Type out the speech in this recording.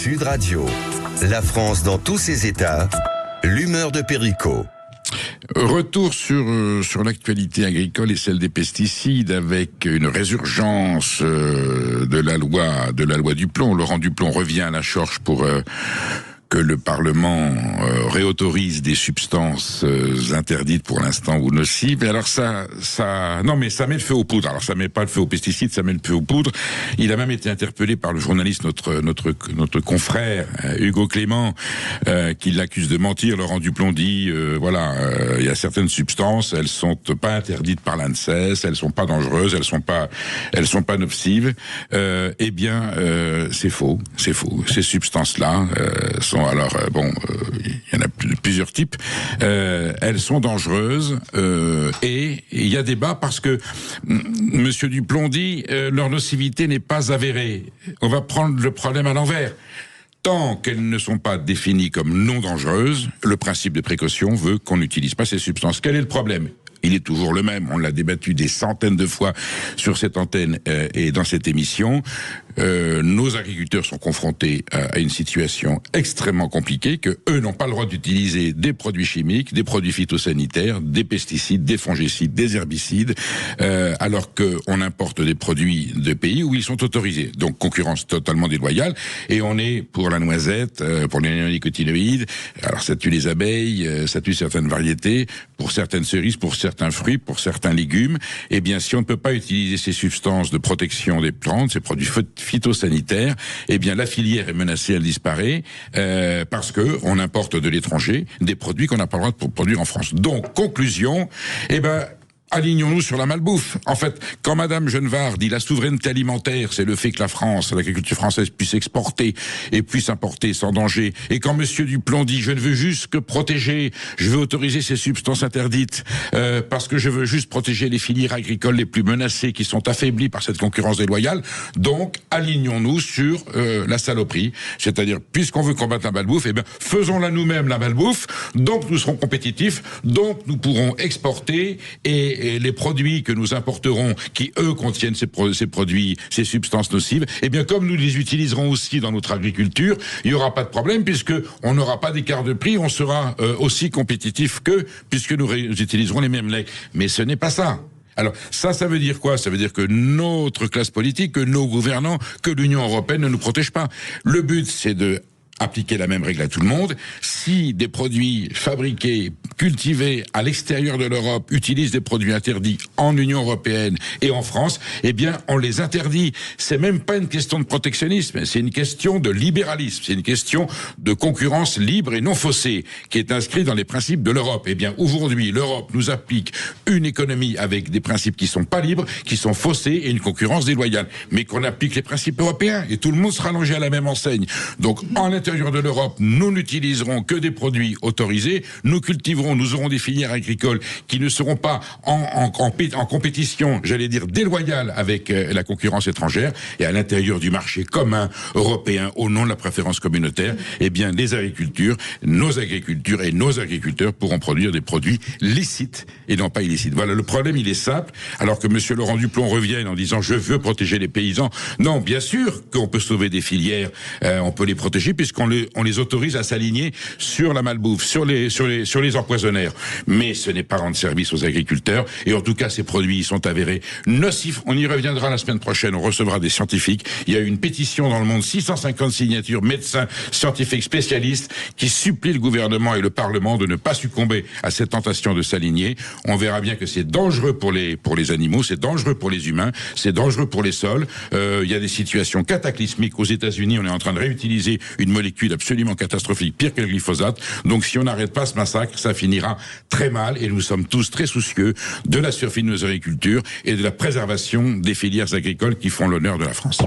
Sud Radio. La France dans tous ses états. L'humeur de Perico. Retour sur l'actualité agricole et celle des pesticides avec une résurgence de la loi Duplon. Laurent Duplon revient à la charge pour que le Parlement réautorise des substances interdites pour l'instant ou nocives. Et alors non mais ça met le feu aux poudres. Alors ça met pas le feu aux pesticides, ça met le feu aux poudres. Il a même été interpellé par le journaliste, notre confrère Hugo Clément, qui l'accuse de mentir. Laurent Duplon dit il y a certaines substances, elles sont pas interdites par l'ANSES, elles sont pas dangereuses, elles sont pas nocives. C'est faux. Ces substances-là sont il y en a plusieurs types. Elles sont dangereuses et il y a débat parce que Monsieur Duplon dit leur nocivité n'est pas avérée. On va prendre le problème à l'envers. Tant qu'elles ne sont pas définies comme non dangereuses, le principe de précaution veut qu'on n'utilise pas ces substances. Quel est le problème ? Il est toujours le même. On l'a débattu des centaines de fois sur cette antenne et dans cette émission. Nos agriculteurs sont confrontés à une situation extrêmement compliquée, que eux n'ont pas le droit d'utiliser des produits chimiques, des produits phytosanitaires, des pesticides, des fongicides, des herbicides, alors qu'on importe des produits de pays où ils sont autorisés. Donc concurrence totalement déloyale. Et on est pour la noisette, pour les néonicotinoïdes. Alors ça tue les abeilles, ça tue certaines variétés, pour certaines cerises, pour certains fruits, pour certains légumes. Eh bien, si on ne peut pas utiliser ces substances de protection des plantes, ces produits phytosanitaires, eh bien la filière est menacée, elle disparaît parce que on importe de l'étranger des produits qu'on n'a pas le droit de produire en France. Donc conclusion, alignons-nous sur la malbouffe. En fait, quand Madame Genevard dit la souveraineté alimentaire, c'est le fait que la France, l'agriculture française puisse exporter et puisse importer sans danger. Et quand Monsieur Duplon dit je ne veux juste que protéger, je veux autoriser ces substances interdites parce que je veux juste protéger les filières agricoles les plus menacées qui sont affaiblies par cette concurrence déloyale. Donc, alignons-nous sur la saloperie. C'est-à-dire, puisqu'on veut combattre la malbouffe, faisons-la nous-mêmes la malbouffe. Donc, nous serons compétitifs. Donc, nous pourrons exporter et les produits que nous importerons, qui eux contiennent ces produits, ces substances nocives, comme nous les utiliserons aussi dans notre agriculture, il n'y aura pas de problème puisque on n'aura pas d'écart de prix, on sera aussi compétitif puisque nous utiliserons les mêmes laits. Mais ce n'est pas ça. Alors, ça veut dire quoi ? Ça veut dire que notre classe politique, que nos gouvernants, que l'Union européenne ne nous protègent pas. Le but, c'est de appliquer la même règle à tout le monde. Si des produits fabriqués, cultivés à l'extérieur de l'Europe utilisent des produits interdits en Union européenne et en France, on les interdit. C'est même pas une question de protectionnisme, c'est une question de libéralisme, c'est une question de concurrence libre et non faussée qui est inscrite dans les principes de l'Europe. Aujourd'hui, l'Europe nous applique une économie avec des principes qui sont pas libres, qui sont faussés et une concurrence déloyale. Mais qu'on applique les principes européens et tout le monde sera logé à la même enseigne. Donc, en l'intérieur de l'Europe, nous n'utiliserons que des produits autorisés, nous aurons des filières agricoles qui ne seront pas en compétition, j'allais dire déloyale avec la concurrence étrangère, et à l'intérieur du marché commun européen, au nom de la préférence communautaire, les agricultures, nos agricultures et nos agriculteurs pourront produire des produits licites et non pas illicites. Voilà, le problème il est simple, alors que Monsieur Laurent Duplon revienne en disant je veux protéger les paysans. Non, bien sûr qu'on peut sauver des filières, on peut les protéger puisqu'on les autorise à s'aligner sur la malbouffe, sur les empoisonnaires. Mais ce n'est pas rendre service aux agriculteurs. Et en tout cas, ces produits sont avérés nocifs. On y reviendra la semaine prochaine. On recevra des scientifiques. Il y a eu une pétition dans le monde, 650 signatures, médecins, scientifiques, spécialistes, qui supplient le gouvernement et le Parlement de ne pas succomber à cette tentation de s'aligner. On verra bien que c'est dangereux pour les animaux, c'est dangereux pour les humains, c'est dangereux pour les sols. Il y a des situations cataclysmiques. Aux États-Unis, on est en train de réutiliser une molécule absolument catastrophique, pire que le glyphosate. Donc si on n'arrête pas ce massacre, ça finira très mal et nous sommes tous très soucieux de la survie de nos agricultures et de la préservation des filières agricoles qui font l'honneur de la France.